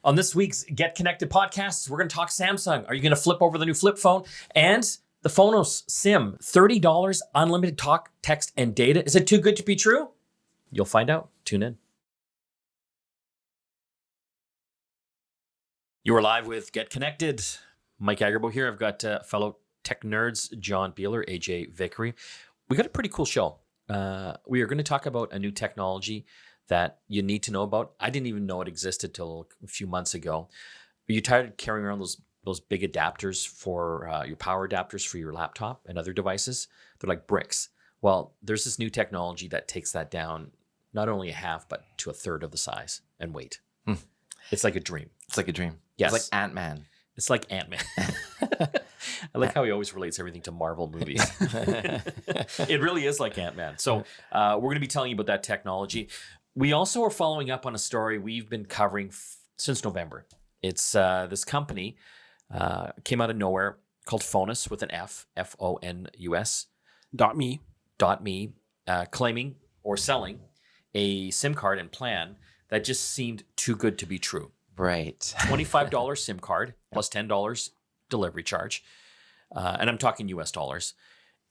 On this week's Get Connected podcast, we're going to talk Samsung. Are you going to flip over the new flip phone? And the Fonus SIM, $30, unlimited talk, text, and data. Is it too good to be true? You'll find out. Tune in. You are live with Get Connected. Mike Agerbo here. I've got fellow tech nerds, John Biehler, AJ Vickery. We got a pretty cool show. We are going to talk about a new technology that you need to know about. I didn't even know it existed till a few months ago. Are you tired of carrying around those big adapters for your power adapters for your laptop and other devices? They're like bricks. Well, there's this new technology that takes that down not only a half, but to a third of the size and weight. It's like a dream. It's like a dream. Yes. It's like Ant-Man. It's like Ant-Man. I like how he always relates everything to Marvel movies. It really is like Ant-Man. So we're going to be telling you about that technology. We also are following up on a story we've been covering since November. It's this company came out of nowhere called Fonus with an F, F-O-N-U-S. .me, claiming or selling a SIM card and plan that just seemed too good to be true. Right. $25 SIM card plus $10 delivery charge. And I'm talking US dollars.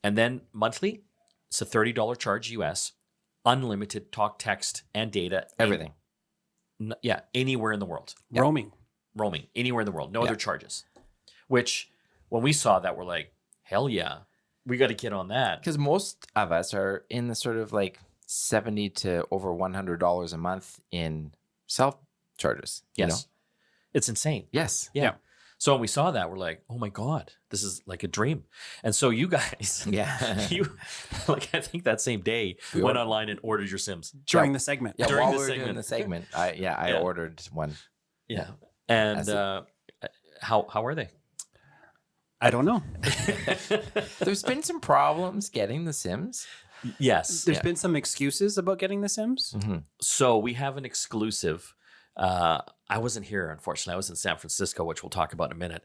And then monthly, it's a $30 charge US, unlimited talk, text, and data. Everything. Anywhere in the world. roaming. Roaming, anywhere in the world. No other charges. Which, when we saw that, we're like, hell yeah, we got to get on that. Because most of us are in the sort of like $70 to over $100 a month in cell charges. Yes. You know? It's insane. Yes. Yeah. So when we saw that, we're like, oh my God, this is like a dream. And so you guys, Yeah. you like, I think that same day went online and ordered your Sims. During the segment. Yeah, During while the we were segment. doing the segment, I ordered one. Yeah. And how are they? I don't know. There's been some problems getting the Sims. Yes. There's been some excuses about getting the Sims. Mm-hmm. So we have an exclusive. I wasn't here, unfortunately. I was in San Francisco, which we'll talk about in a minute.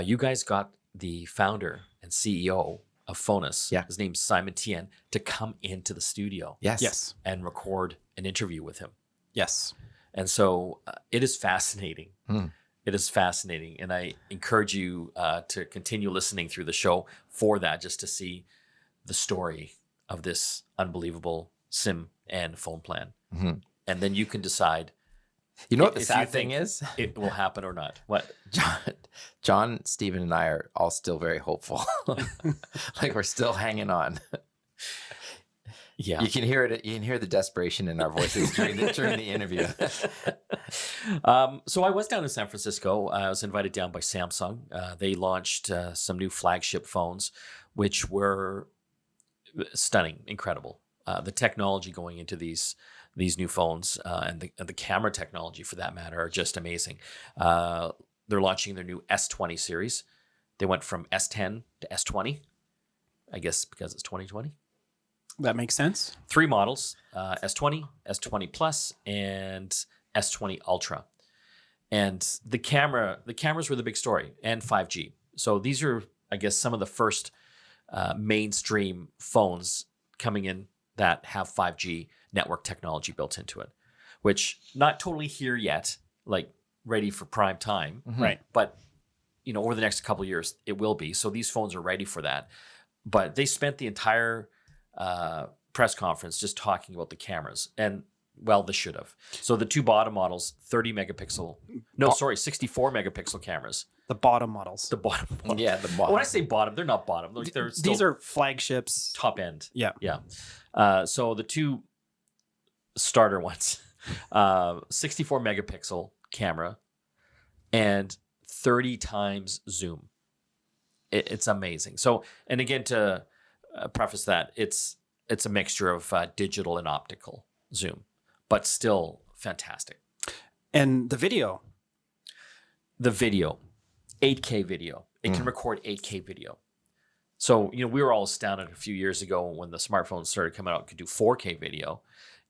You guys got the founder and CEO of Fonus, his name's Simon Tian, to come into the studio. Yes. And record an interview with him. Yes. And so it is fascinating. It is fascinating. And I encourage you to continue listening through the show for that, just to see the story of this unbelievable SIM and phone plan. Mm-hmm. And then you can decide. You know what the if sad you thing think is? It will happen or not. What? John, Stephen, and I are all still very hopeful. Like we're still hanging on. Yeah. You can hear it. You can hear the desperation in our voices during the interview. So I was down in San Francisco. I was invited down by Samsung. They launched some new flagship phones, which were stunning, incredible. The technology going into these new phones and the camera technology, for that matter, are just amazing. They're launching their new S20 series. They went from S10 to S20, I guess because it's 2020. That makes sense. 3 models, S20, S20 Plus, and S20 Ultra. And the cameras were the big story, and 5G. So these are, I guess, some of the first mainstream phones coming in that have 5G network technology built into it, which not totally here yet, like ready for prime time. Mm-hmm. Right. But, over the next couple of years, it will be. So these phones are ready for that. But they spent the entire press conference just talking about the cameras, and well, they should have. So the 2 bottom models, 64 megapixel cameras. The bottom models. The bottom models. Yeah, the bottom. When I say bottom, they're not bottom. They're still These are flagships. top end. Yeah. Yeah. So the 2 starter ones, 64 megapixel camera and 30 times zoom. It's amazing. So, and again, to preface that, it's a mixture of digital and optical zoom, but still fantastic. And the video. 8K video. It can record 8K video. So, we were all astounded a few years ago when the smartphones started coming out, could do 4K video,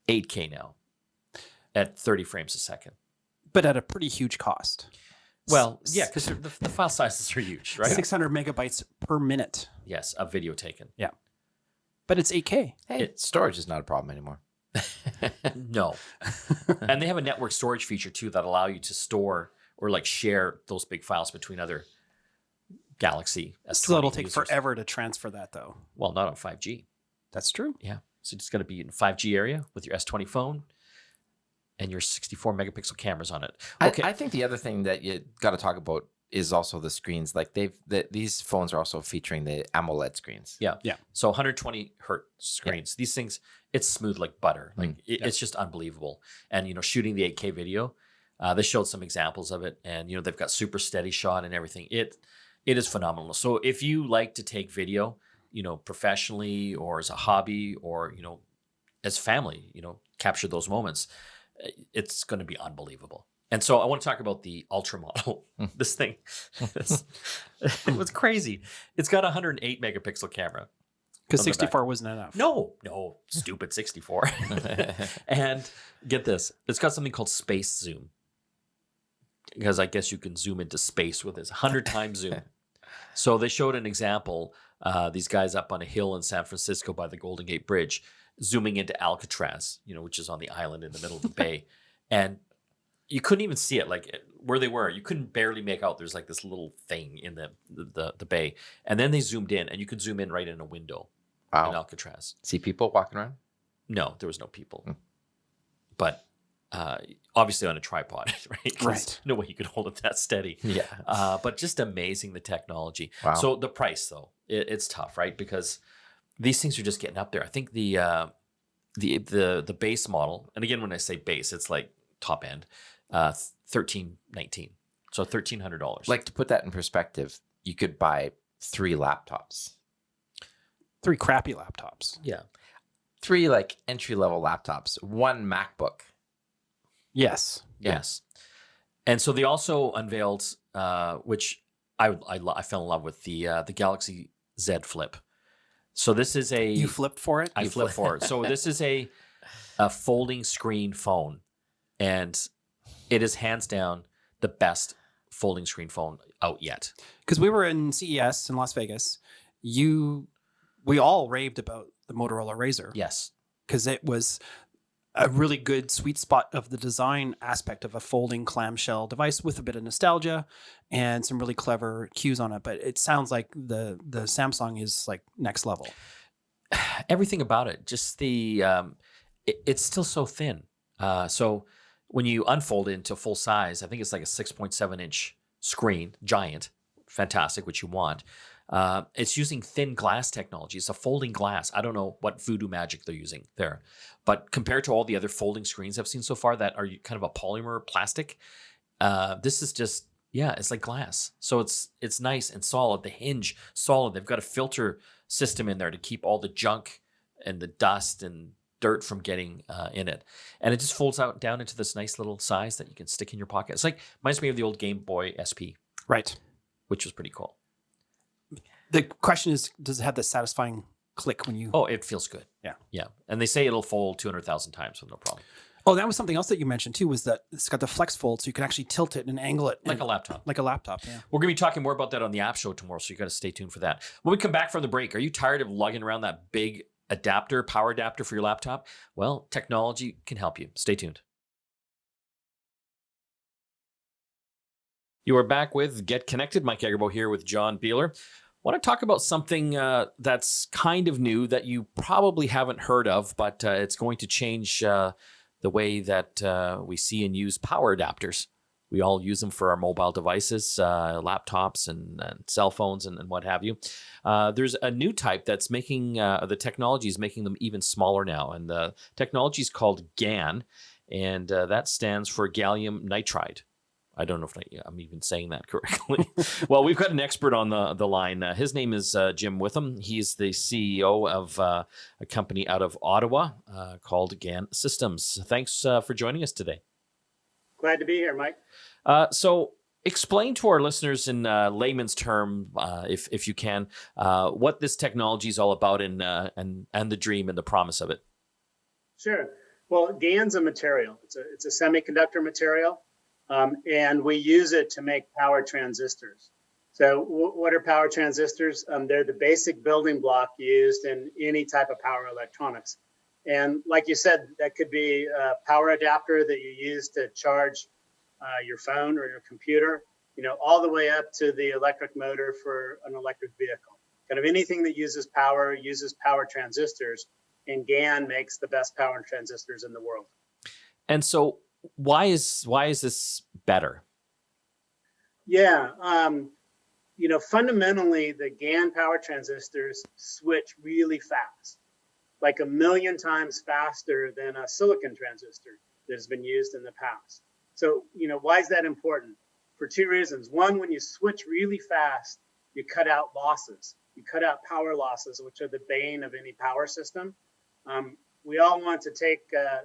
8K now at 30 frames a second. But at a pretty huge cost. Well, yeah, because the file sizes are huge, right? 600 megabytes per minute. Yes, of video taken. Yeah. But it's 8K. Hey, storage is not a problem anymore. No. And they have a network storage feature too that allow you to store or like share those big files between other Galaxy S20 So it'll take users. forever to transfer that, though. Well, not on 5G. That's true. Yeah. So you just got to be in 5G area with your S20 phone and your 64 megapixel cameras on it. Okay. I think the other thing that you got to talk about is also the screens. Like these phones are also featuring the Amoled screens. Yeah. Yeah. So 120 hertz screens. These things, it's smooth like butter. Like it's just unbelievable. And, shooting the 8K video, they showed some examples of it, and, they've got super steady shot and everything. It is phenomenal. So if you like to take video, professionally or as a hobby or, as family, capture those moments, it's going to be unbelievable. And so I want to talk about the Ultra model. This thing, it was crazy. It's got a 108 megapixel camera. Because on the back. 64 wasn't enough. No, stupid 64. And get this, it's got something called space zoom. Because I guess you can zoom into space with this 100 times zoom. So they showed an example, these guys up on a hill in San Francisco by the Golden Gate Bridge, zooming into Alcatraz, which is on the island in the middle of the bay. And you couldn't even see it, like where they were. You couldn't barely make out. There's like this little thing in the bay. And then they zoomed in, and you could zoom in right in a window in Alcatraz. See people walking around? No, there was no people. But obviously on a tripod, right? 'Cause Right. no way you could hold it that steady. Yeah. But just amazing, the technology. Wow. So the price, though, it's tough, right? Because these things are just getting up there. I think the base model, and again, when I say base, it's like top end, $1,319. So $1,300. Like, to put that in perspective, you could buy 3 laptops. 3 crappy laptops. Yeah. 3 like entry-level laptops, 1 MacBook. Yes. Yes. And so they also unveiled, which I fell in love with, the Galaxy Z Flip. So this is You flipped for it? I flipped for it. So this is a folding screen phone, and it is hands down the best folding screen phone out yet. Because we were in CES in Las Vegas. We all raved about the Motorola Razr. Yes. Because it was a really good sweet spot of the design aspect of a folding clamshell device with a bit of nostalgia and some really clever cues on it. But it sounds like the Samsung is like next level. Everything about it, just it's still so thin. So when you unfold it into full size, I think it's like a 6.7 inch screen, giant, fantastic, which you want. It's using thin glass technology. It's a folding glass. I don't know what voodoo magic they're using there, but compared to all the other folding screens I've seen so far that are kind of a polymer plastic, this is just, it's like glass. So it's nice and solid. The hinge, solid. They've got a filter system in there to keep all the junk and the dust and dirt from getting in it. And it just folds out down into this nice little size that you can stick in your pocket. It's like, reminds me of the old Game Boy SP, Right. which was pretty cool. The question is, does it have the satisfying click when you... Oh, it feels good. Yeah. Yeah. And they say it'll fold 200,000 times with no problem. Oh, that was something else that you mentioned too, was that it's got the flex fold, so you can actually tilt it and angle it. Like a laptop. Like a laptop, yeah. We're going to be talking more about that on the app show tomorrow, so you got to stay tuned for that. When we come back from the break, are you tired of lugging around that big power adapter for your laptop? Well, technology can help you. Stay tuned. You are back with Get Connected. Mike Agerbo here with John Biehler. I want to talk about something that's kind of new that you probably haven't heard of, but it's going to change the way that we see and use power adapters. We all use them for our mobile devices, laptops and cell phones and what have you. There's a new type that's making, the technology is making them even smaller now. And the technology is called GaN, and that stands for gallium nitride. I don't know if I'm even saying that correctly. Well, we've got an expert on the line. His name is Jim Witham. He's the CEO of a company out of Ottawa called Gantt Systems. Thanks for joining us today. Glad to be here, Mike. So explain to our listeners in layman's term, if you can, what this technology is all about and the dream and the promise of it. Sure. Well, GaN's a material. It's a semiconductor material. And we use it to make power transistors. So what are power transistors? They're the basic building block used in any type of power electronics. And like you said, that could be a power adapter that you use to charge your phone or your computer, all the way up to the electric motor for an electric vehicle. Kind of anything that uses power transistors, and GaN makes the best power transistors in the world. And so why is this better? Yeah, fundamentally, the GaN power transistors switch really fast, like 1 million times faster than a silicon transistor that has been used in the past. So, why is that important? For two reasons. One, when you switch really fast, you cut out losses. You cut out power losses, which are the bane of any power system. We all want to take the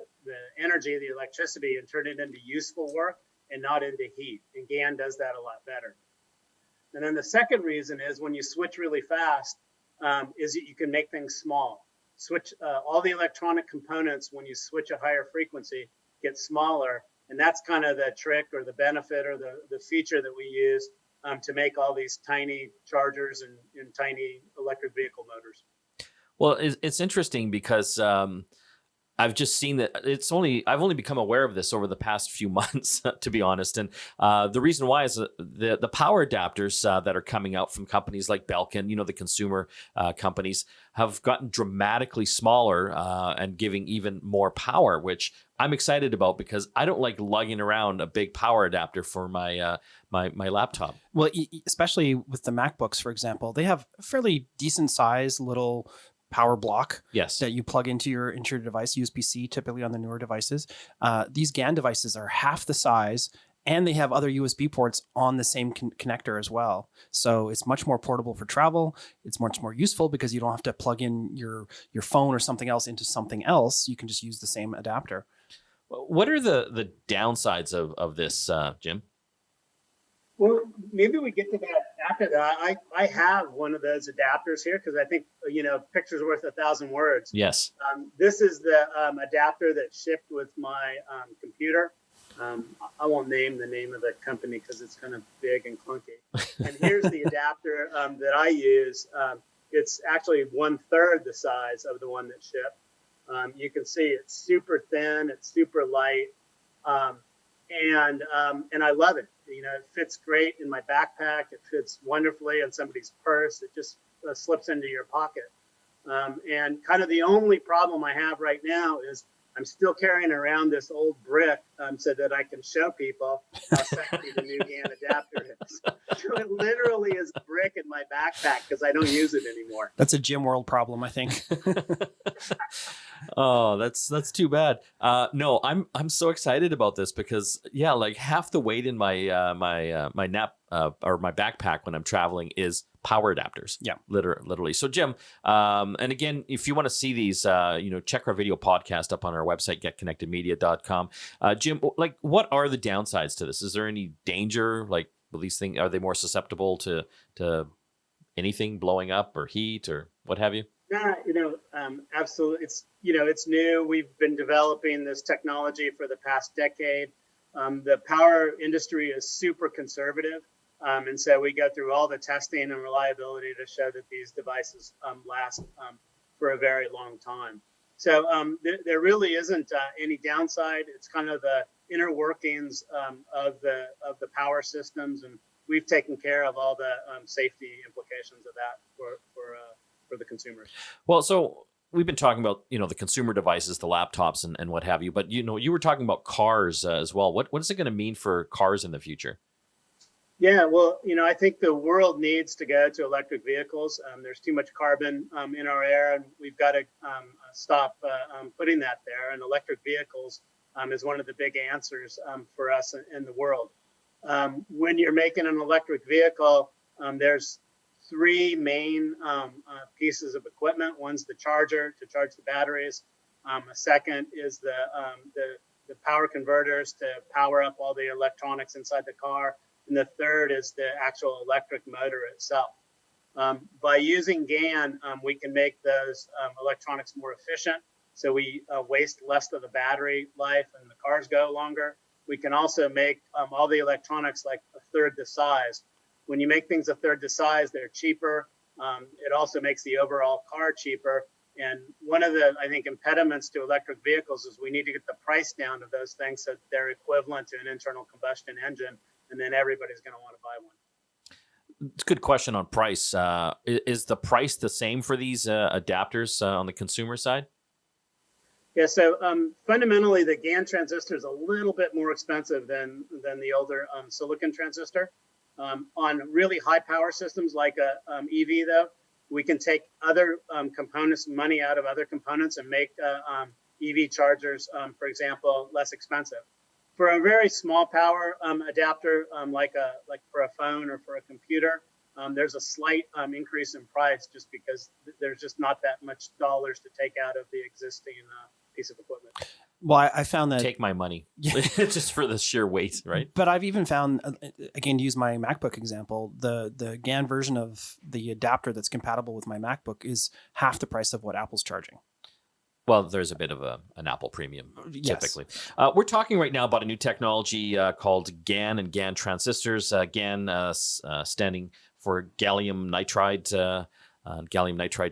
energy, the electricity, and turn it into useful work and not into heat. And GaN does that a lot better. And then the second reason is when you switch really fast, is that you can make things small. Switch all the electronic components when you switch a higher frequency get smaller. And that's kind of the trick or the benefit or the feature that we use to make all these tiny chargers and tiny electric vehicle motors. Well, it's interesting because I've just seen that I've only become aware of this over the past few months, to be honest. And the reason why is the power adapters that are coming out from companies like Belkin, the consumer companies, have gotten dramatically smaller and giving even more power, which I'm excited about because I don't like lugging around a big power adapter for my my laptop. Well, especially with the MacBooks, for example, they have a fairly decent size little power block that you plug into your device, USB-C, typically on the newer devices. These GaN devices are half the size, and they have other USB ports on the same connector as well. So it's much more portable for travel. It's much more useful because you don't have to plug in your phone or something else into something else. You can just use the same adapter. What are the downsides of this, Jim? Well, maybe we get to that after that. I have one of those adapters here because I think, picture's worth 1,000 words. Yes. This is the adapter that shipped with my computer. I won't name the name of the company because it's kind of big and clunky. And here's the adapter that I use. It's actually 1/3 the size of the one that shipped. You can see it's super thin, it's super light, and I love it. It fits great in my backpack. It fits wonderfully in somebody's purse. It just slips into your pocket. And kind of the only problem I have right now is I'm still carrying around this old brick so that I can show people how sexy the new GaN adapter is. So it literally is a brick in my backpack because I don't use it anymore. That's a Gym World problem, I think. Oh, that's too bad. No, I'm so excited about this because like half the weight in my my nap or my backpack when I'm traveling is power adapters. Yeah, literally. So Jim, and again, if you want to see these, check our video podcast up on our website, getconnectedmedia.com. Jim, like, what are the downsides to this? Is there any danger? Like, will these things, are they more susceptible to anything blowing up or heat or what have you? Yeah, absolutely. It's new. We've been developing this technology for the past decade. The power industry is super conservative. And so we go through all the testing and reliability to show that these devices last for a very long time. So there really isn't any downside. It's kind of the inner workings of the power systems, and we've taken care of all the safety implications of that for the consumers. Well, so we've been talking about the consumer devices, the laptops, and what have you. But you were talking about cars as well. What is it going to mean for cars in the future? Yeah, well, I think the world needs to go to electric vehicles. There's too much carbon in our air, and we've got to stop putting that there. And electric vehicles is one of the big answers for us in the world. When you're making an electric vehicle, there's three main pieces of equipment. One's the charger to charge the batteries. A second is the power converters to power up all the electronics inside the car. And the third is the actual electric motor itself. By using GaN, we can make those electronics more efficient. So we waste less of the battery life and the cars go longer. We can also make all the electronics like a third the size. When you make things a third the size, they're cheaper. It also makes the overall car cheaper. And one of the, I think, impediments to electric vehicles is we need to get the price down of those things so that they're equivalent to an internal combustion engine, and then everybody's going to want to buy one. It's a good question on price. Is the price the same for these adapters on the consumer side? Yeah, so fundamentally, the Gantt transistor is a little bit more expensive than the older silicon transistor. On really high power systems like a EV, though, we can take other components, money out of other components, and make EV chargers, for example, less expensive. For a very small power adapter, like for a phone or for a computer, there's a slight increase in price just because there's just not that much dollars to take out of the existing piece of equipment. Well, I found that Take my money. Just for the sheer weight, right? But I've even found, again, to use my MacBook example, the Gantt version of the adapter that's compatible with my MacBook is half the price of what Apple's charging. Well, there's a bit of an Apple premium, Yes. typically. We're talking right now about a new technology called GaN and GaN transistors. GaN standing for gallium nitride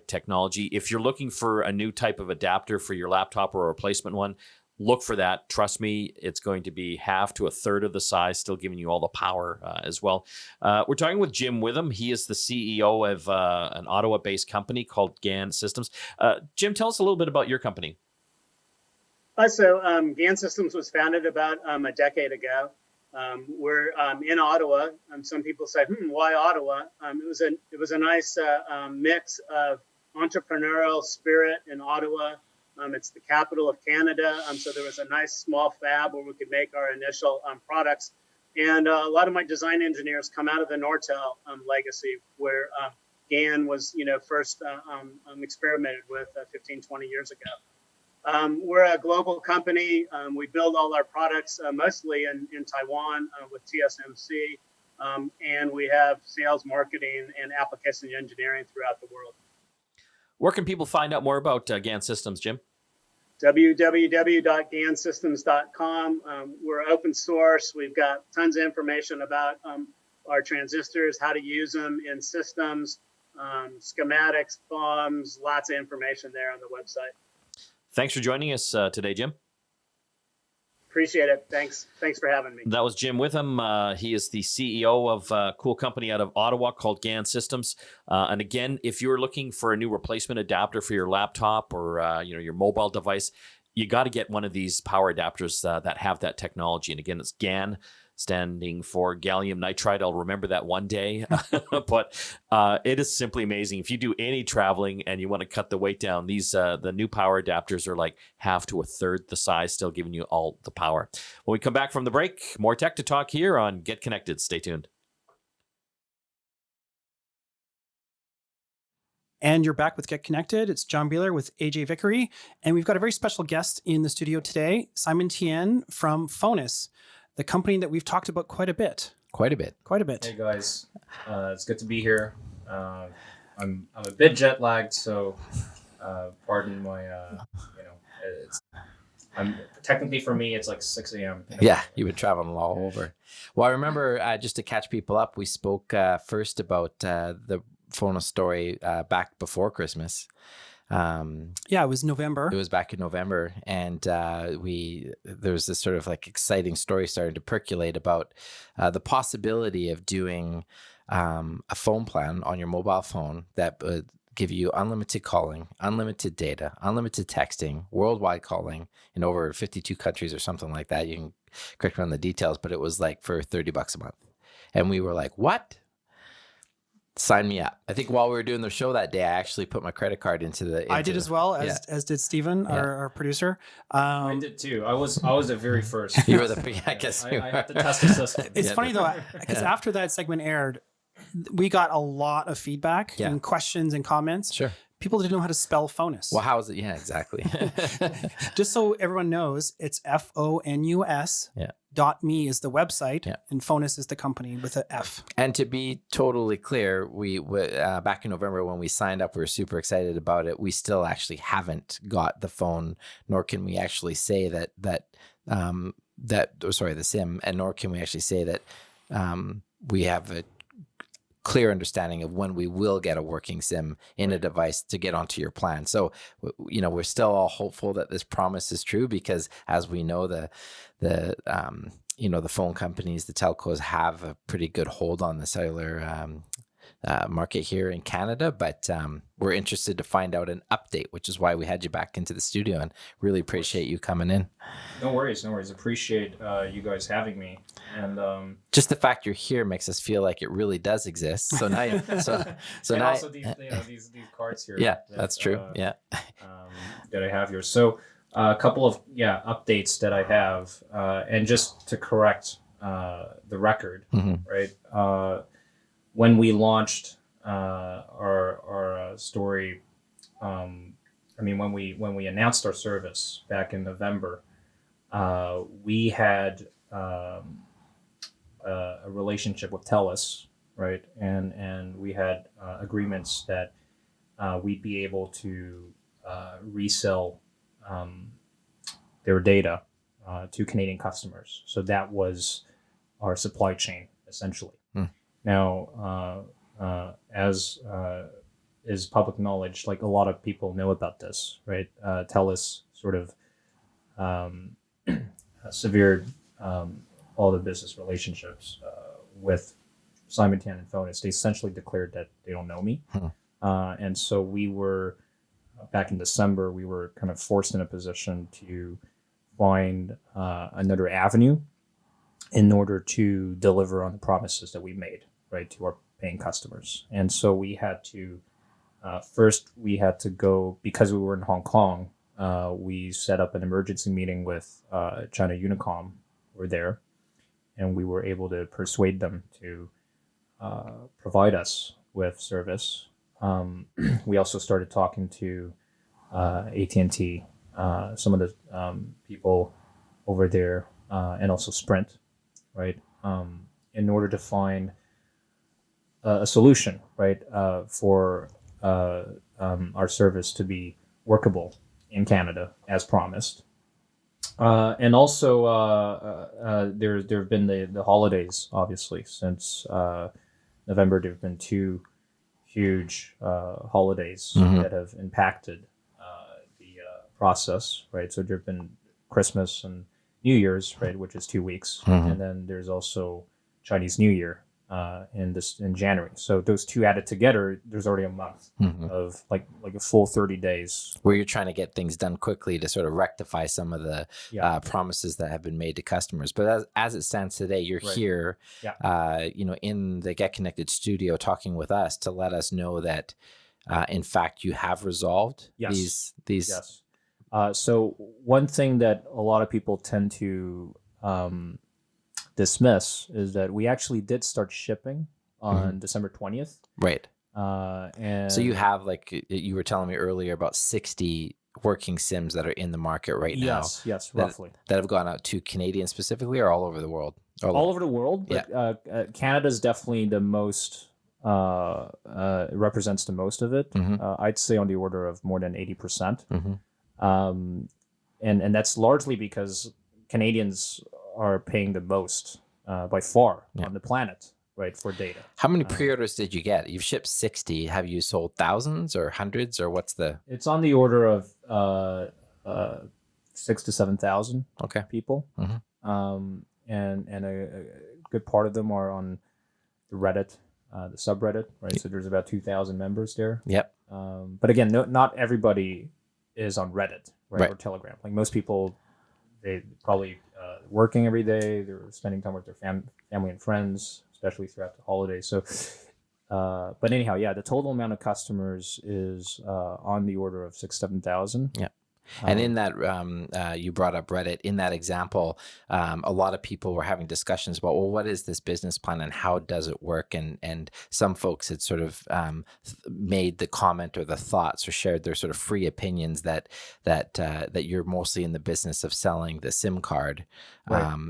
technology. If you're looking for a new type of adapter for your laptop or a replacement one, look for that. Trust me, it's going to be half to a third of the size, still giving you all the power as well. We're talking with Jim Witham. He is the CEO of an Ottawa-based company called Gantt Systems. Jim, tell us a little bit about your company. So Gantt Systems was founded about a decade ago. We're in Ottawa. Some people say, why Ottawa? It was a nice mix of entrepreneurial spirit in Ottawa. It's the capital of Canada, so there was a nice small fab where we could make our initial products. And a lot of my design engineers come out of the Nortel legacy, where GaN was, first experimented with 15, 20 years ago. We're a global company. We build all our products mostly in Taiwan with TSMC, and we have sales, marketing, and application engineering throughout the world. Where can people find out more about Gantt Systems, Jim? www.gannsystems.com. We're open source. We've got tons of information about our transistors, how to use them in systems, schematics, BOMs, lots of information there on the website. Thanks for joining us today, Jim. Appreciate it. Thanks for having me. That was Jim Witham. He is the CEO of a cool company out of Ottawa called Gantt Systems. And again, if you're looking for a new replacement adapter for your laptop or your mobile device, you got to get one of these power adapters that have that technology. And again, it's GaN, standing for gallium nitride. I'll remember that one day. But it is simply amazing. If you do any traveling and you want to cut the weight down, these the new power adapters are like half to a third the size, still giving you all the power. When we come back from the break, more tech to talk here on Get Connected. Stay tuned. And you're back with Get Connected. It's John Biehler with AJ Vickery. And we've got a very special guest in the studio today, Simon Tian from Fonus, the company that we've talked about quite a bit. Quite a bit. Hey guys, it's good to be here. I'm a bit jet lagged, so pardon my I'm technically for me it's like 6 a.m. Yeah, you've been traveling all over. Well, I remember just to catch people up, we spoke first about the Fonus story back before Christmas. Yeah, it was November. It was back in November, and there was this sort of like exciting story starting to percolate about the possibility of doing a phone plan on your mobile phone that would give you unlimited calling, unlimited data, unlimited texting, worldwide calling in over 52 countries or something like that. You can correct me on the details, but it was like for $30 a month. And we were like, what? Sign me up. I think while we were doing the show that day, I actually put my credit card into I did as well, as did Stephen, our producer. I did too. I was the very first. You were the, I guess. I had to test the system. It's funny though, because after that segment aired, we got a lot of feedback and questions and comments. Sure. People didn't know how to spell Fonus. Well, how is it? Yeah, exactly. Just so everyone knows, it's FONUS. Yeah. .me is the website, and Fonus is the company with an F. And to be totally clear, we back in November when we signed up, we were super excited about it. We still actually haven't got the phone, nor can we actually say the SIM, and nor can we actually say that we have clear understanding of when we will get a working sim in a device to get onto your plan. So, we're still all hopeful that this promise is true, because as we know, the phone companies, the telcos have a pretty good hold on the cellular market here in Canada, but we're interested to find out an update, which is why we had you back into the studio, and really appreciate you coming in. No worries. Appreciate you guys having me. And just the fact you're here makes us feel like it really does exist. So now, and now, also these cards here. Yeah, that's true. Yeah, that I have here. So a couple of updates that I have, and just to correct the record, right? When we launched our story, when we announced our service back in November, we had a relationship with TELUS, right? And we had agreements that we'd be able to resell their data to Canadian customers. So that was our supply chain, essentially. Now, as is public knowledge, like a lot of people know about this, right? TELUS sort of severed all the business relationships with Simon Tian and Fonus. They essentially declared that they don't know me. And so we were, back in December, we were kind of forced in a position to find another avenue in order to deliver on the promises that we made, right, to our paying customers. And so we had to, first we had to go, because we were in Hong Kong, we set up an emergency meeting with China Unicom. We're there, and we were able to persuade them to provide us with service. We also started talking to AT&T, some of the people over there, and also Sprint, right, in order to find a solution, right, for our service to be workable in Canada as promised. And also, there have been the holidays, obviously, since November. There have been two huge holidays that have impacted the process, right? So there have been Christmas and New Year's, right, which is 2 weeks, and then there's also Chinese New Year in January. So those two added together, there's already a month of like a full 30 days where you're trying to get things done quickly to sort of rectify some of the promises that have been made to customers. But as it stands today, you're here, in the GetConnected studio talking with us to let us know that, in fact, you have resolved these. Yes. So one thing that a lot of people tend to dismiss is that we actually did start shipping on December 20th. Right. And so you have, like you were telling me earlier, about 60 working sims that are in the market right now. Yes, roughly. That have gone out to Canadians specifically, or all over the world? All over the world, but Canada's definitely the most, represents the most of it. I'd say on the order of more than 80%. And that's largely because Canadians are paying the most by far on the planet, right, for data. How many pre-orders did you get? You've shipped 60. Have you sold thousands or hundreds, or what's the? It's on the order of 6,000 to 7,000 people, and a good part of them are on the Reddit, the subreddit, right? So there's about 2,000 members there. Yep. But again, not everybody is on Reddit, right, or Telegram. Like most people, they probably working every day. They're spending time with their family and friends, especially throughout the holidays. So, but anyhow, the total amount of customers is on the order of 6,000-7,000. Yeah. And in that, you brought up Reddit. In that example, a lot of people were having discussions about, well, what is this business plan and how does it work? And some folks had sort of made the comment or the thoughts or shared their sort of free opinions that you're mostly in the business of selling the SIM card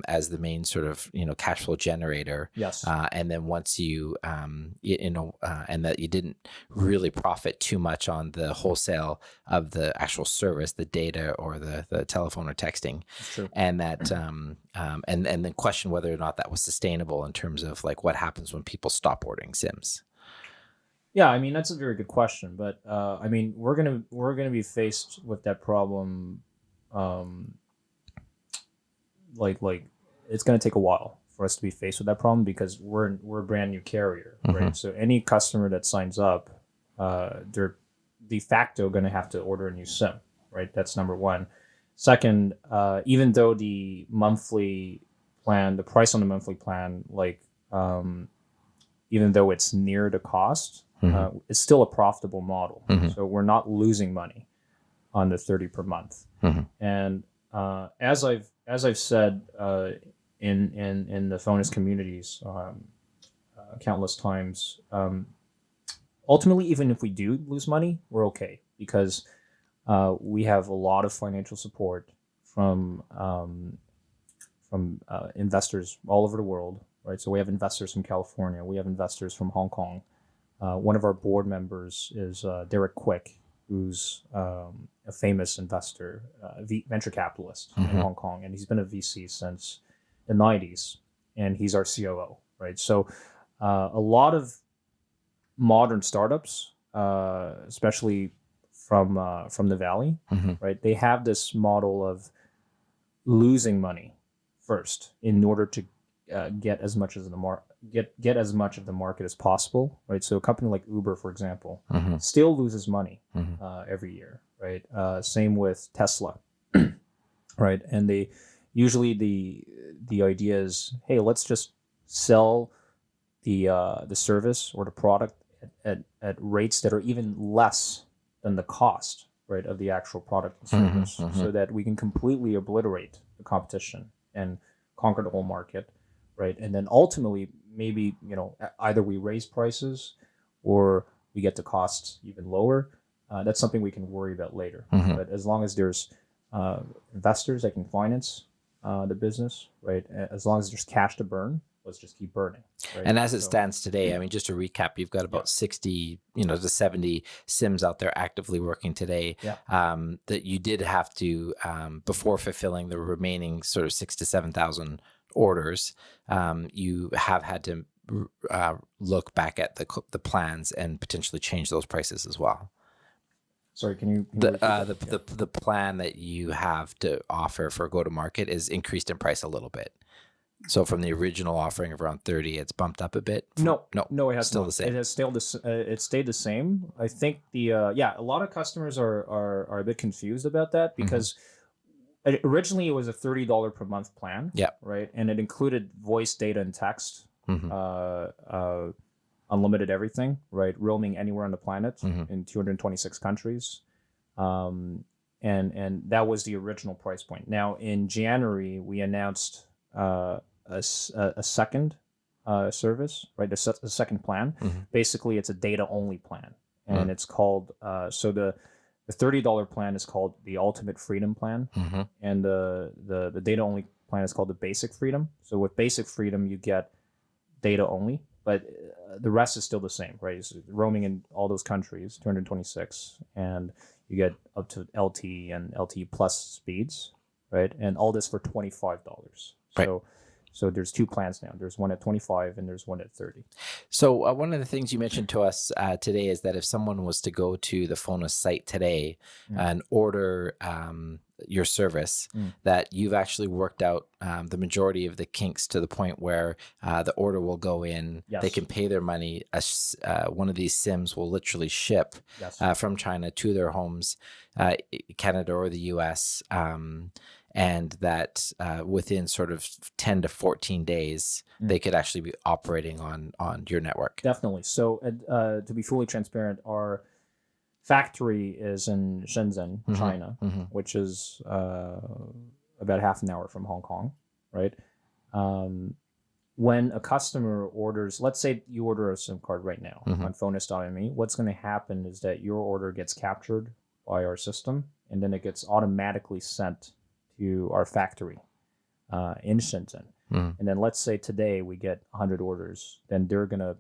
as the main sort of cash flow generator. Yes. And then once you and that you didn't really profit too much on the wholesale of the actual service. the data or the telephone or texting, That's true. and that and then question whether or not that was sustainable in terms of like what happens when people stop ordering SIMs. Yeah, I mean that's a very good question, but I mean we're gonna be faced with that problem, like it's gonna take a while for us to be faced with that problem because we're a brand new carrier, right? So any customer that signs up, they're de facto gonna have to order a new SIM, right? That's number one. Second, even though the monthly plan, the price on the monthly plan, like even though it's near the cost. It's still a profitable model. So we're not losing money on the 30 per month. And as I've said in the Fonus communities countless times, ultimately, even if we do lose money, we're okay because we have a lot of financial support from investors all over the world, right? So we have investors from California, we have investors from Hong Kong. One of our board members is Derek Quick, who's a famous investor, venture capitalist in Hong Kong, and he's been a VC since the 90s, and he's our COO, right? So a lot of modern startups, especially from the Valley, right? They have this model of losing money first in order to get as much as get as much of the market as possible, right? So a company like Uber, for example, still loses money every year, right? Same with Tesla, right? And they usually the idea is, hey, let's just sell the service or the product at rates that are even less than the cost, right, of the actual product and service, so that we can completely obliterate the competition and conquer the whole market. Right. And then ultimately, maybe, either we raise prices or we get the costs even lower. That's something we can worry about later. But as long as there's investors that can finance the business, right, as long as there's cash to burn, let's just keep burning. Right? And as it stands today, I mean, just to recap, you've got about 60, to 70 SIMs out there actively working today. That you did have to, before fulfilling the remaining sort of 6,000 to 7,000 orders, you have had to look back at the plans and potentially change those prices as well. Sorry, can you the plan that you have to offer for go to market is increased in price a little bit. So from the original offering of around 30, it's bumped up a bit. No, it has still not. the same. It has still it stayed the same. I think a lot of customers are a bit confused about that because originally it was a $30 per month plan. Yeah. Right, and it included voice, data, and text, unlimited everything. Right, roaming anywhere on the planet in 226 countries, and that was the original price point. Now in January we announced a second service, right? A second plan. Basically, it's a data only plan, and it's called so the $30 plan is called the Ultimate Freedom Plan, and the data only plan is called the Basic Freedom. So with Basic Freedom, you get data only, but the rest is still the same, right? It's roaming in all those countries, 226, and you get up to LTE and LTE plus speeds, right? And all this for $25. Right. So there's two plans now. There's one at 25 and there's one at 30. So one of the things you mentioned to us today is that if someone was to go to the Fonus site today and order your service, that you've actually worked out the majority of the kinks to the point where the order will go in, they can pay their money. One of these SIMs will literally ship from China to their homes, Canada or the US. And that within sort of 10 to 14 days, they could actually be operating on your network. Definitely. So to be fully transparent, our factory is in Shenzhen, China, which is about half an hour from Hong Kong, right? When a customer orders, let's say you order a SIM card right now on Fonus.me, what's going to happen is that your order gets captured by our system, and then it gets automatically sent to our factory in Shenzhen. And then let's say today we get 100 orders, then they're going to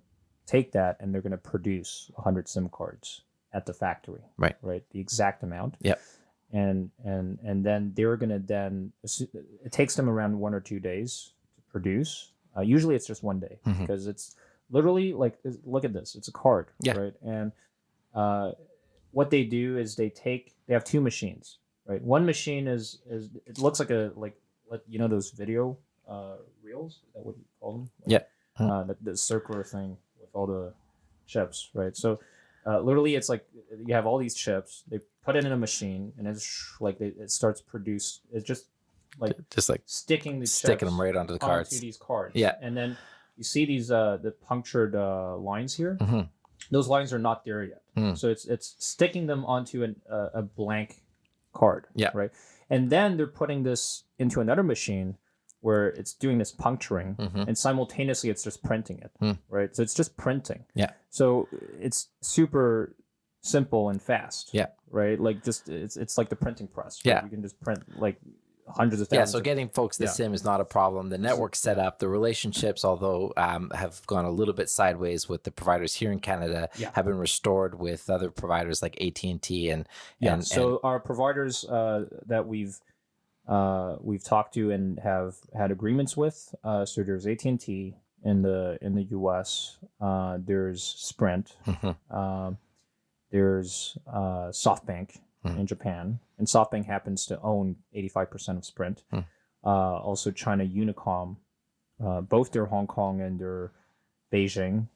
take that and they're going to produce 100 SIM cards at the factory. Right? The exact amount. Yep. and then they're gonna then it takes them around 1 or 2 days to produce. Usually it's just 1 day because it's literally like, look at this, it's a card, right? And what they do is they have two machines, right? One machine is it looks like those video reels, is that what you call them? The circular thing with all the chips, right? So literally it's like you have all these chips, they put it in a machine, and it's like it starts produce. It's just like sticking them right onto the cards. Onto these cards. Yeah. And then you see these the punctured lines here. Those lines are not there yet. So it's sticking them onto a blank card. Yeah. Right. And then they're putting this into another machine where it's doing this puncturing, and simultaneously it's just printing it. Right. So it's just printing. Yeah. So it's super simple and fast. Yeah. Right. Like just it's like the printing press. Right? Yeah. You can just print like hundreds of thousands. Yeah, so getting folks the sim is not a problem. The network setup, the relationships, although have gone a little bit sideways with the providers here in Canada, have been restored with other providers like AT&T and our providers that we've talked to and have had agreements with. So there's AT&T in the US. There's Sprint. There's SoftBank in Japan, and SoftBank happens to own 85% of Sprint. Also China Unicom, both their Hong Kong and their Beijing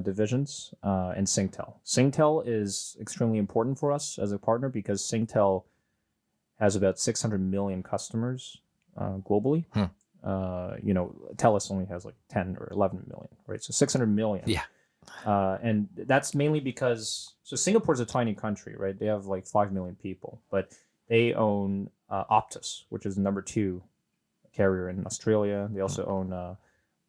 divisions, and Singtel. Singtel is extremely important for us as a partner because Singtel has about 600 million customers globally. TELUS only has like 10 or 11 million, right? So 600 million. Yeah. And that's mainly because Singapore's a tiny country, right? They have like 5 million people, but they own Optus, which is the number 2 carrier in Australia. They also own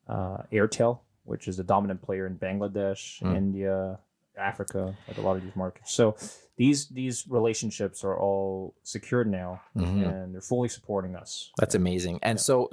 Airtel, which is a dominant player in Bangladesh, India, Africa, like a lot of these markets. So these relationships are all secured now, and they're fully supporting us. That's amazing. And so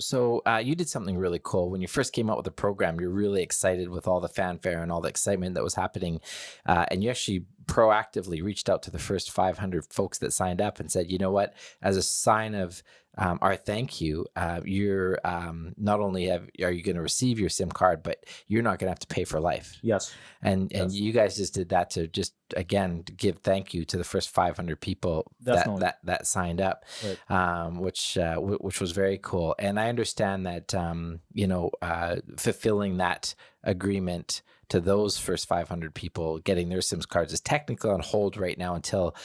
you did something really cool. When you first came out with the program, you're really excited with all the fanfare and all the excitement that was happening. And you actually proactively reached out to the first 500 folks that signed up and said, you know what, as a sign of our thank you, you're not only are you going to receive your SIM card, but you're not going to have to pay for life. Yes. And you guys just did that to just, again, to give thank you to the first 500 people that signed up, right. Which was very cool. And I understand that, fulfilling that agreement to those first 500 people getting their SIMs cards is technically on hold right now until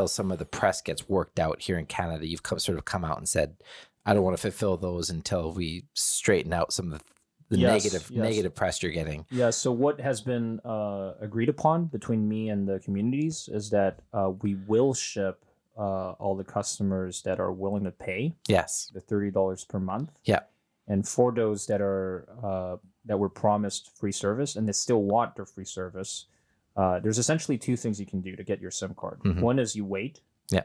some of the press gets worked out here in Canada. You've come out and said, I don't want to fulfill those until we straighten out some of the negative press you're getting. Yeah. So what has been agreed upon between me and the communities is that we will ship all the customers that are willing to pay. Yes. The $30 per month. Yeah. And for those that are that were promised free service and they still want their free service, there's essentially 2 things you can do to get your SIM card. One is you wait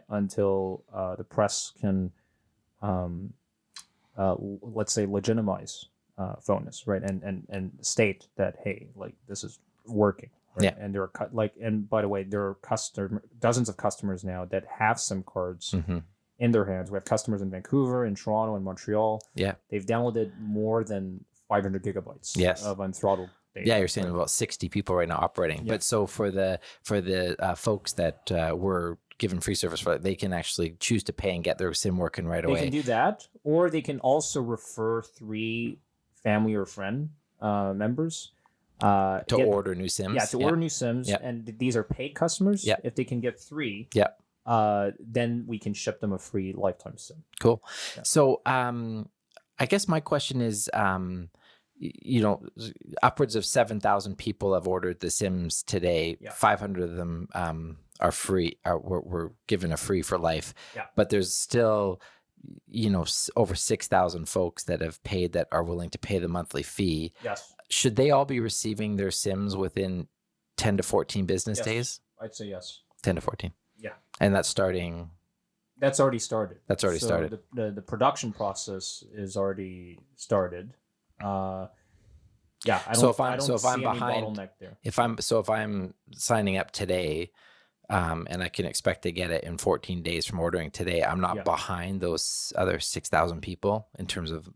until the press can, let's say, legitimize Fonus, right, and state that, hey, like, this is working. Right? Yeah. And there are and by the way, there are dozens of customers now that have SIM cards in their hands. We have customers in Vancouver, in Toronto, in Montreal. Yeah. They've downloaded more than 500 gigabytes of unthrottled data. Yeah, you're saying about 60 people right now operating. Yeah. But so for the folks that were given free service for that, they can actually choose to pay and get their SIM working right away. They can do that, or they can also refer 3 family or friend members to order new SIMs. Yeah, to order new SIMs, and these are paid customers. Yeah. If they can get 3, then we can ship them a free lifetime SIM. Cool. Yeah. So I guess my question is, upwards of 7,000 people have ordered the SIMs today. Yeah. 500 of them are free. Were given a free for life. Yeah. But there's still, over 6,000 folks that have paid, that are willing to pay the monthly fee. Yes. Should they all be receiving their SIMs within 10 to 14 business days? I'd say yes. 10 to 14. Yeah. And that's starting. That's already started. Started. The production process is already started. I don't see any bottleneck there. If I'm signing up today, and I can expect to get it in 14 days from ordering today, I'm not Yeah. behind those other 6,000 people in terms of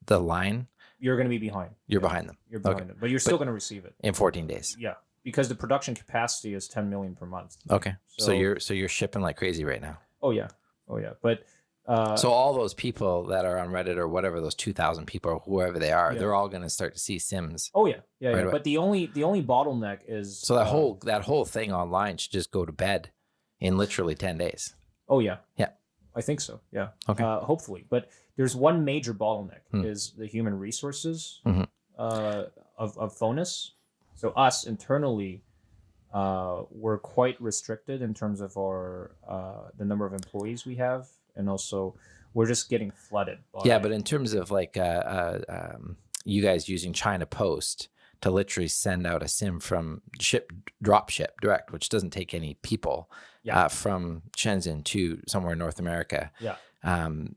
the line. You're going to be behind. You're Yeah. behind them You're behind Okay. them, but you're still going to receive it. in 14 days. Yeah, because the production capacity is 10 million per month. Okay. So So- you're shipping like crazy right now. Oh yeah, but So all those people that are on Reddit or whatever, those 2,000 people or whoever they are, Yeah. they're all going to start to see Sims. oh yeah. Right away. But the only bottleneck is So that whole thing online should just go to bed in literally 10 days. Oh yeah. Yeah. I think so. Yeah. Okay. Hopefully, but there's one major bottleneck Hmm. is the human resources Mhm. of Fonus. So us internally, we're quite restricted in terms of our the number of employees we have, and also we're just getting flooded. Yeah, but in terms of like you guys using China Post to literally send out a SIM from drop ship direct, which doesn't take any people, Yeah. from Shenzhen to somewhere in North America. Yeah. Um,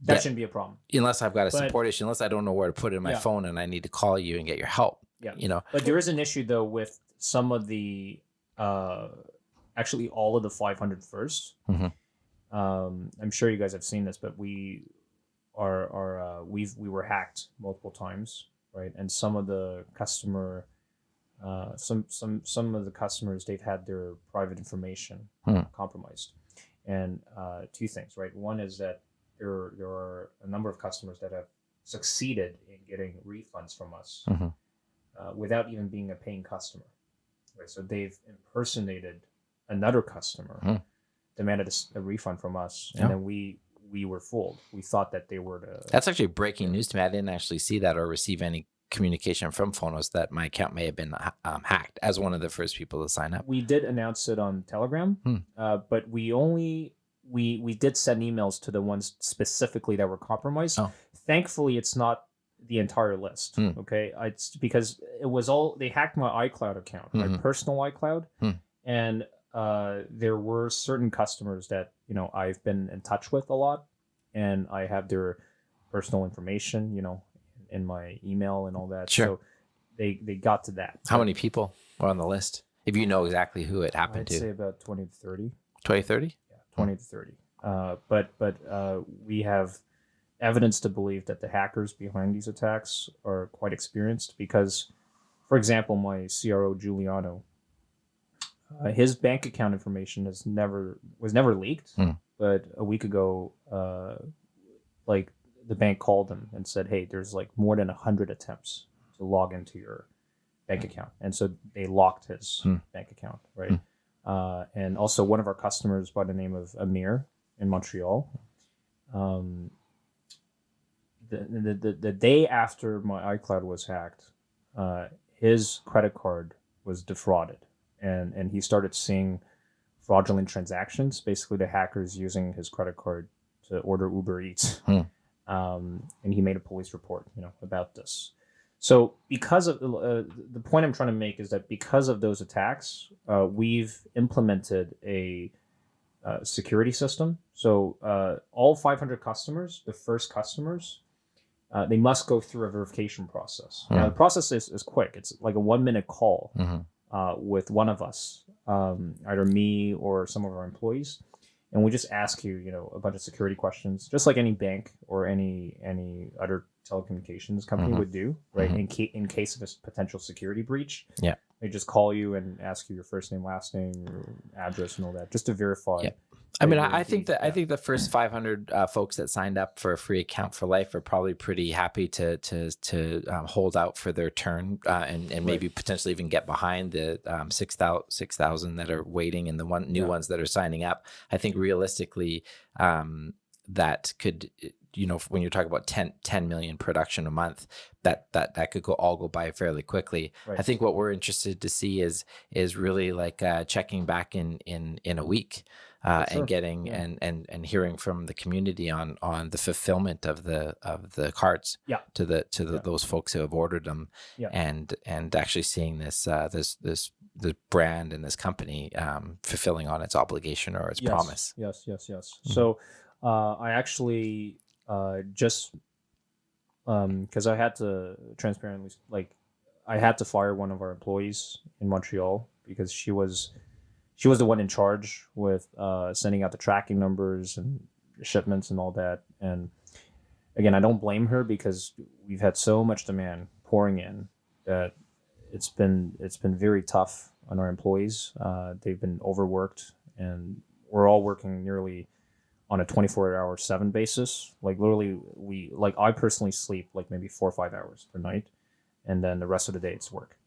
that yeah, shouldn't be a problem. unless I've got a But- support issue, unless I don't know where to put it in my Yeah. phone and I need to call you and get your help. Yeah. You know. But there is an issue though with some of the actually all of the 500 first. Mhm. I'm sure you guys have seen this, but we were hacked multiple times, right? And some of the customer some of the customers, they've had their private information compromised. And two things, right? One is that there are a number of customers that have succeeded in getting refunds from us Mhm. without even being a paying customer. Right? So they've impersonated another customer, demanded a refund from us, and Yeah. then we were fooled. We thought that they were the That's actually breaking news to me. I didn't actually see that or receive any communication from Fonus that my account may have been hacked as one of the first people to sign up. We did announce it on Telegram, but we did send emails to the ones specifically that were compromised. Oh. Thankfully, it's not the entire list. Okay, it's because it was all they hacked my iCloud account, my personal iCloud, and there were certain customers that I've been in touch with a lot, and I have their personal information, in my email and all that. Sure. So they got to that. How many people were on the list? If you know exactly who it happened I'd to. say about 20 to 30. 20, 30? Yeah, 20 to 30. But we have evidence to believe that the hackers behind these attacks are quite experienced because, for example, my CRO Giuliano, his bank account information was never leaked. But a week ago, the bank called him and said, "Hey, there's more than 100 attempts to log into your bank account," and so they locked his bank account, right? And also, one of our customers by the name of Amir in Montreal, the day after my iCloud was hacked, his credit card was defrauded, and he started seeing fraudulent transactions. Basically, the hackers using his credit card to order Uber Eats. And he made a police report, about this. So because of the point I'm trying to make is that because of those attacks, we've implemented a security system. So all 500 customers, the first customers, they must go through a verification process. Now, the process is quick. It's like a 1-minute call with one of us, either me or some of our employees. And we just ask you, a bunch of security questions, just like any bank or any other telecommunications company would do, right? In case of a potential security breach, they just call you and ask you your first name, last name, your address, and all that, just to verify. Yeah. I mean, I think I think the first 500 folks that signed up for a free account for life are probably pretty happy to hold out for their turn and maybe potentially even get behind the 6,000 that are waiting and the new ones that are signing up. I think realistically, that could, when you're talking about 10 million production a month, that could all go by fairly quickly. Right. I think what we're interested to see is really like checking back in a week. And getting and hearing from the community on the fulfillment of the cards to those folks who have ordered them and actually seeing this brand and this company fulfilling on its obligation or its promise. Yes. So I actually just because I had to transparently I had to fire one of our employees in Montreal because she was she was the one in charge with sending out the tracking numbers and shipments and all that. And again, I don't blame her because we've had so much demand pouring in that it's been very tough on our employees. They've been overworked, and we're all working nearly on a 24-hour/7 basis. Like literally, I personally sleep like maybe 4 or 5 hours per night, and then the rest of the day it's work,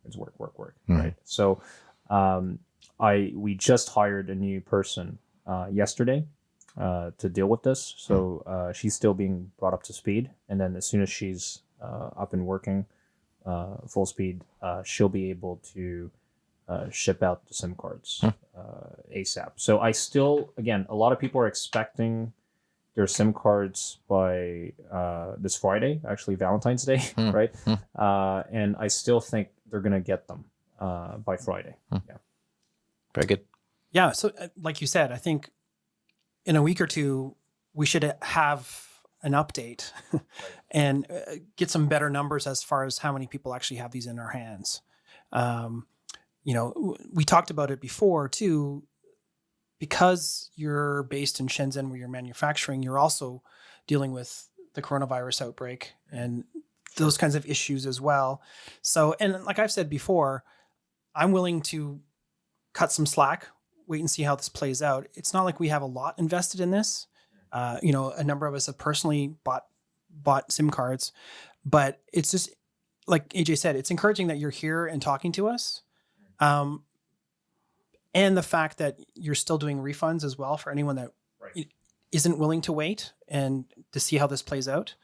right? So we just hired a new person yesterday to deal with this. So she's still being brought up to speed, and then as soon as she's up and working full speed, she'll be able to ship out the SIM cards ASAP. So I still, again, a lot of people are expecting their SIM cards by this Friday, actually Valentine's Day, right? And I still think they're going to get them by Friday. Yeah. Very good. Yeah. So like you said, I think in a week or two, we should have an update and get some better numbers as far as how many people actually have these in their hands. We talked about it before too, because you're based in Shenzhen where you're manufacturing, you're also dealing with the coronavirus outbreak and those kinds of issues as well. So, and like I've said before, I'm willing to cut some slack, wait and see how this plays out. It's not like we have a lot invested in this. A number of us have personally bought SIM cards, but it's just like AJ said, it's encouraging that you're here and talking to us. And the fact that you're still doing refunds as well for anyone that isn't willing to wait and to see how this plays out.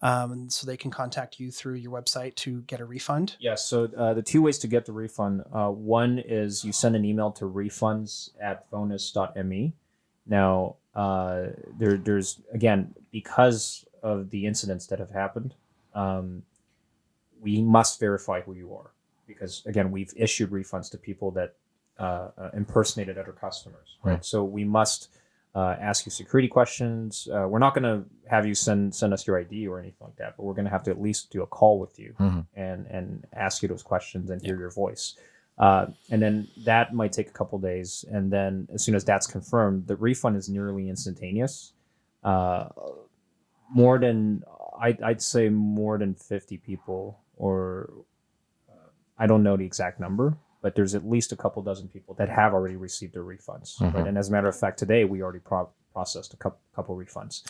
So they can contact you through your website to get a refund. Yeah. So the two ways to get the refund. One is you send an email to refunds@fonus.me. Now, there's, again, because of the incidents that have happened, we must verify who you are. Because, again, we've issued refunds to people that impersonated other customers, right? So we must ask you security questions. We're not going to have you send us your ID or anything like that, but we're going to have to at least do a call with you and ask you those questions and hear your voice. And then that might take a couple days. And then as soon as that's confirmed, the refund is nearly instantaneous. I'd say more than 50 people, or I don't know the exact number, but there's at least a couple dozen people that have already received their refunds. Right? And as a matter of fact, today we already processed a couple refunds.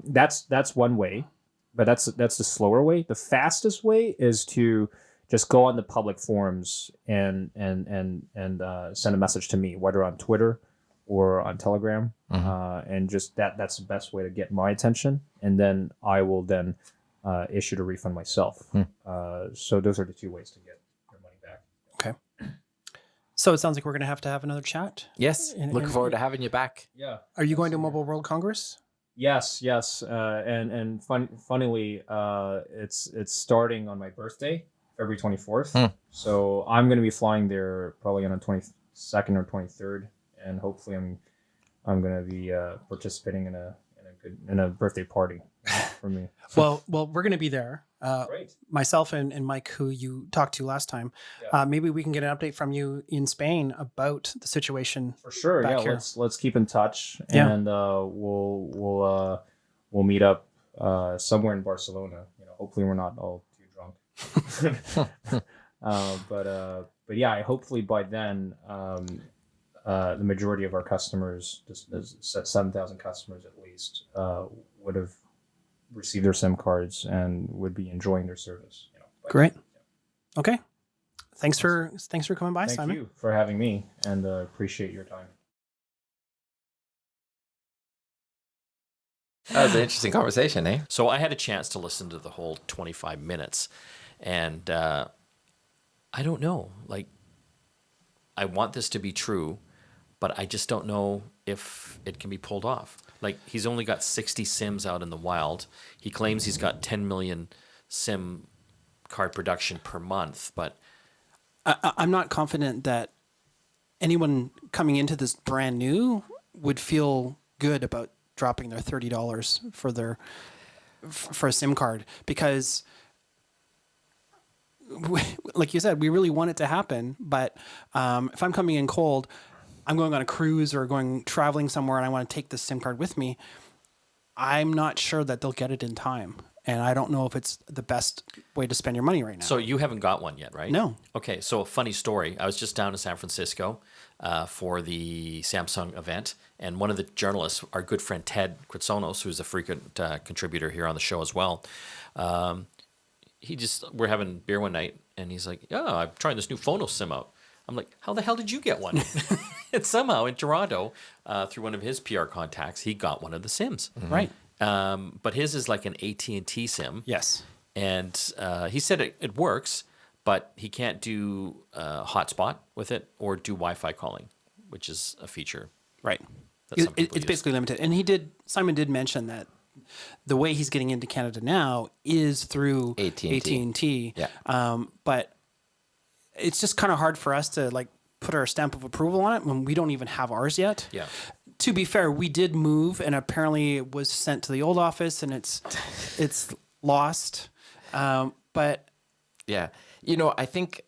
That's one way, but that's the slower way. The fastest way is to just go on the public forums and send a message to me, whether on Twitter or on Telegram, and just that's the best way to get my attention. And then I will then issue the refund myself. So those are the two ways to get your money back. Okay. So it sounds like we're going to have another chat. Yes. Looking forward to having you back. Yeah. Are you going to Mobile World Congress? Yes. And funnily, it's starting on my birthday, February 24th. So I'm going to be flying there probably on the 22nd or 23rd, and hopefully I'm going to be participating in a birthday party for me. Well, we're going to be there. Great. Myself and Mike, who you talked to last time. Maybe we can get an update from you in Spain about the situation. For sure. Back Yeah. here. Let's keep in touch, and we'll meet up somewhere in Barcelona. Hopefully we're not all too drunk. But yeah, hopefully by then the majority of our customers, 7,000 customers at least, would have received their SIM cards and would be enjoying their service. Great. Okay. Thanks for coming by, Thank Simon. you for having me, and appreciate your time. That was an interesting conversation, eh? So I had a chance to listen to the whole 25 minutes, and I don't know. Like, I want this to be true, but I just don't know if it can be pulled off. Like, he's only got 60 SIMs out in the wild. He claims he's got 10 million SIM card production per month, but I'm not confident that anyone coming into this brand new would feel good about dropping their $30 for a SIM card, because like you said, we really want it to happen. But if I'm coming in cold, I'm going on a cruise or going traveling somewhere and I want to take this SIM card with me, I'm not sure that they'll get it in time. And I don't know if it's the best way to spend your money right now. So you haven't got one yet, right? No. Okay, so a funny story. I was just down in San Francisco for the Samsung event, and one of the journalists, our good friend Ted Kritsonos, who's a frequent contributor here on the show as well, we're having beer one night, and he's like, "Yeah, I'm trying this new Fonus SIM out." I'm like, "How the hell did you get one?" And somehow in Toronto, through one of his PR contacts, he got one of the SIMs. Mm-hmm. Right. But his is like an AT&T SIM. Yes. And he said it works, but he can't do hotspot with it or do Wi-Fi calling, which is a feature. Right. that some people It's use. basically limited. And Simon did mention that the way he's getting into Canada now is through AT&T. AT&T. Yeah. But it's just kind of hard for us to like put our stamp of approval on it when we don't even have ours yet. Yeah. To be fair, we did move, and apparently it was sent to the old office, and it's lost. But Yeah. I think,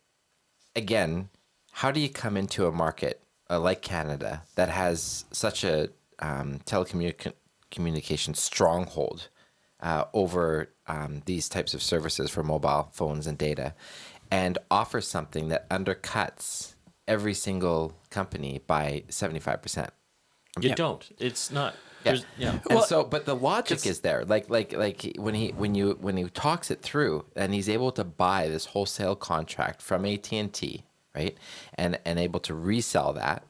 again, how do you come into a market like Canada that has such a telecommunication stronghold over these types of services for mobile phones and data, and offer something that undercuts every single company by 75%? You don't. It's not. Yeah. Yeah. And but the logic is there. Like when he talks it through, and he's able to buy this wholesale contract from AT&T, right, and able to resell that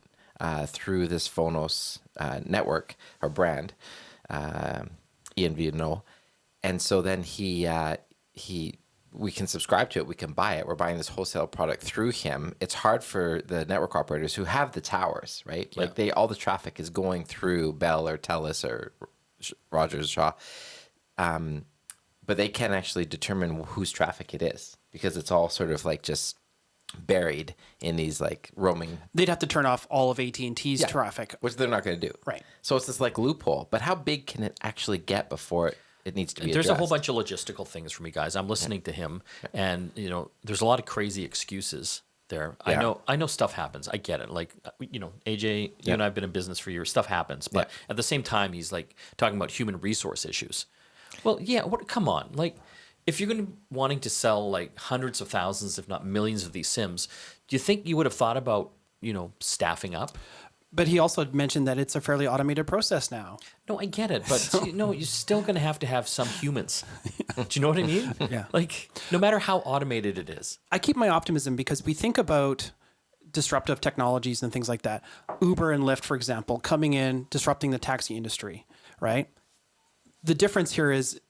through this Fonus network or brand, Ian Viano, and so then we can subscribe to it, we can buy it. We're buying this wholesale product through him. It's hard for the network operators who have the towers, right? Yeah. Like all the traffic is going through Bell or Telus or Rogers Shaw, but they can't actually determine whose traffic it is because it's all sort of like just buried in these like roaming. they'd have to turn off all of AT&T's Yeah. traffic. Which they're not going to do. Right. So it's this like loophole. But how big can it actually get before it needs to be There's a whole addressed? bunch of logistical things for me, guys. I'm listening to him, and there's a lot of crazy excuses there. Yeah. I know stuff happens. I get it. Like AJ, you and I have been in business for years. Stuff happens, but at the same time, he's like talking about human resource issues. Well, yeah. Come on, like. If you're going to wanting to sell like hundreds of thousands, if not millions of these Sims, do you think you would have thought about, staffing up? But he also mentioned that it's a fairly automated process now. No, I get it, but you're still going to have some humans. Do you know what I mean? Yeah. Like, no matter how automated it is. I keep my optimism because we think about disruptive technologies and things like that. Uber and Lyft, for example, coming in, disrupting the taxi industry, right? The difference here is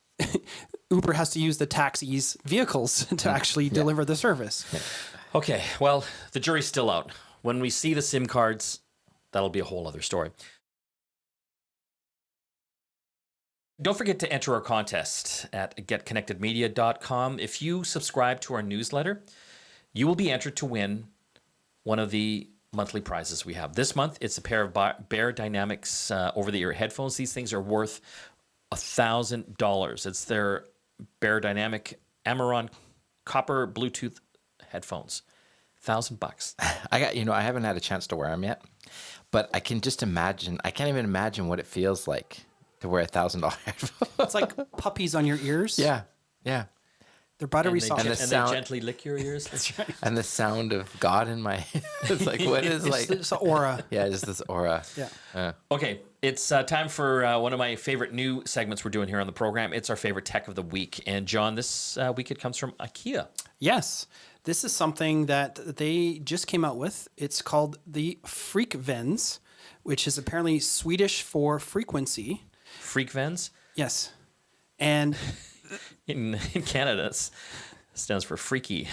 Uber has to use the taxi's vehicles to actually deliver the service. Yeah. Okay, well, the jury's still out. When we see the SIM cards, that'll be a whole other story. Don't forget to enter our contest at GetConnectedMedia.com. If you subscribe to our newsletter, you will be entered to win one of the monthly prizes we have. This month, it's a pair of Bear Dynamics over-the-ear headphones. These things are worth $1,000. It's their Bear Dynamic Amaron copper Bluetooth headphones. $1,000. I haven't had a chance to wear them yet, but I can just imagine. I can't even imagine what it feels like to wear $1,000 headphones. It's like puppies on your ears. Yeah. They're buttery soft. and And the they sound- gently lick your ears. That's right. And the sound of God in my head. It's like, what is like? It's an aura. Yeah, just this aura. Yeah. Okay, it's time for one of my favorite new segments we're doing here on the program. It's our favorite tech of the week. And John, this week it comes from IKEA. Yes. This is something that they just came out with. It's called the Freakvens, which is apparently Swedish for frequency. Freakvens. Yes. And In Canada, it stands for freaky.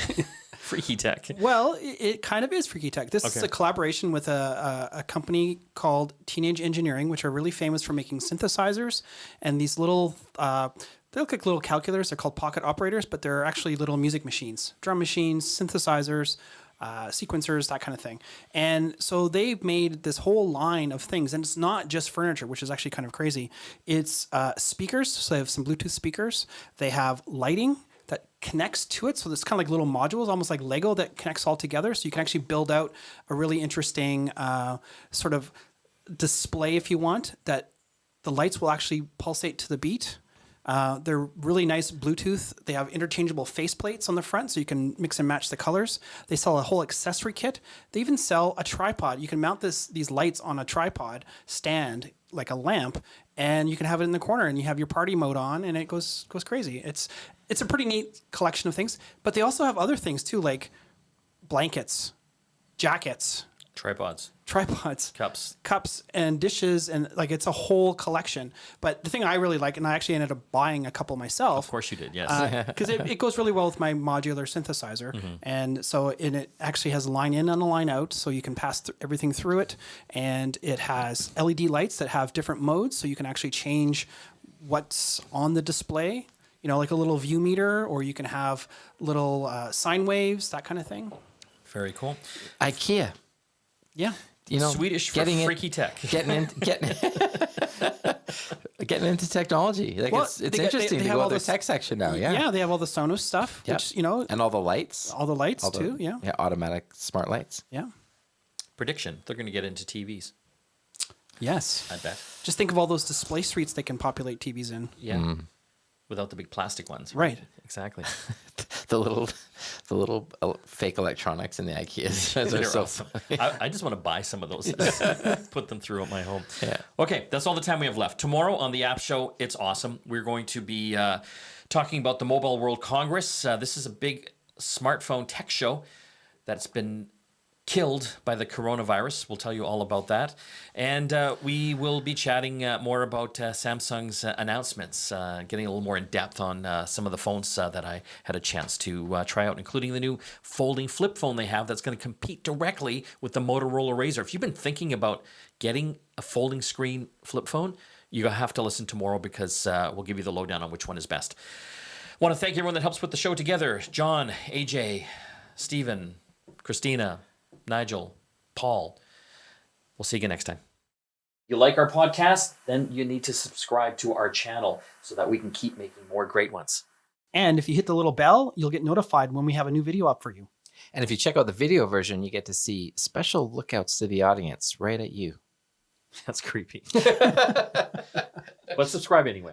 Freaky tech. well, it kind of is freaky tech. This is Okay. a collaboration with a company called Teenage Engineering, which are really famous for making synthesizers and these little, they look like little calculators. They're called pocket operators, but they're actually little music machines, drum machines, synthesizers, sequencers, that kind of thing. And so they've made this whole line of things, and it's not just furniture, which is actually kind of crazy. It's speakers. So they have some Bluetooth speakers. They have lighting that connects to it. So it's kind of like little modules, almost like Lego, that connects all together. So you can actually build out a really interesting sort of display if you want, that the lights will actually pulsate to the beat. They're really nice Bluetooth. They have interchangeable faceplates on the front, so you can mix and match the colors. They sell a whole accessory kit. They even sell a tripod. You can mount these lights on a tripod stand, like a lamp, and you can have it in the corner, and you have your party mode on, and it goes crazy. It's a pretty neat collection of things. But they also have other things too, like blankets, jackets, Tripods, cups and dishes, and like it's a whole collection. But the thing I really like, and I actually ended up buying a couple myself. Of course you did, yes. Because it goes really well with my modular synthesizer. And so it actually has a line in and a line out, so you can pass everything through it. And it has LED lights that have different modes, so you can actually change what's on the display, you know, like a little view meter, or you can have little sine waves, that kind of thing. Very cool. IKEA. Yeah. You know, Swedish for freaky tech. getting into technology. Like Well, it's they interesting to have go all to their this- tech section now. Yeah. Yeah, they have all the Fonus stuff, Yep. which, you know, And all the lights. all the lights too. Yeah. Yeah. Automatic smart lights. Yeah. Prediction: they're going to get into TVs. Yes. I bet. Just think of all those display suites they can populate TVs in. Yeah. Without the big plastic ones. Right. Exactly. The little fake electronics in the IKEAs. Those are They're so awesome. I just want to buy some of those. Put them through at my home. Yeah. Okay, that's all the time we have left. Tomorrow on the App Show, it's awesome. We're going to be talking about the Mobile World Congress. This is a big smartphone tech show that's been killed by the coronavirus. We'll tell you all about that. And we will be chatting more about Samsung's announcements, getting a little more in depth on some of the phones that I had a chance to try out, including the new folding flip phone they have that's going to compete directly with the Motorola Razr. If you've been thinking about getting a folding screen flip phone, you have to listen tomorrow, because we'll give you the lowdown on which one is best. I want to thank everyone that helps put the show together. John, AJ, Stephen, Christina, Nigel, Paul. We'll see you again next time. You like our podcast? Then you need to subscribe to our channel so that we can keep making more great ones. And if you hit the little bell, you'll get notified when we have a new video up for you. And if you check out the video version, you get to see special lookouts to the audience right at you. That's creepy. But subscribe anyway.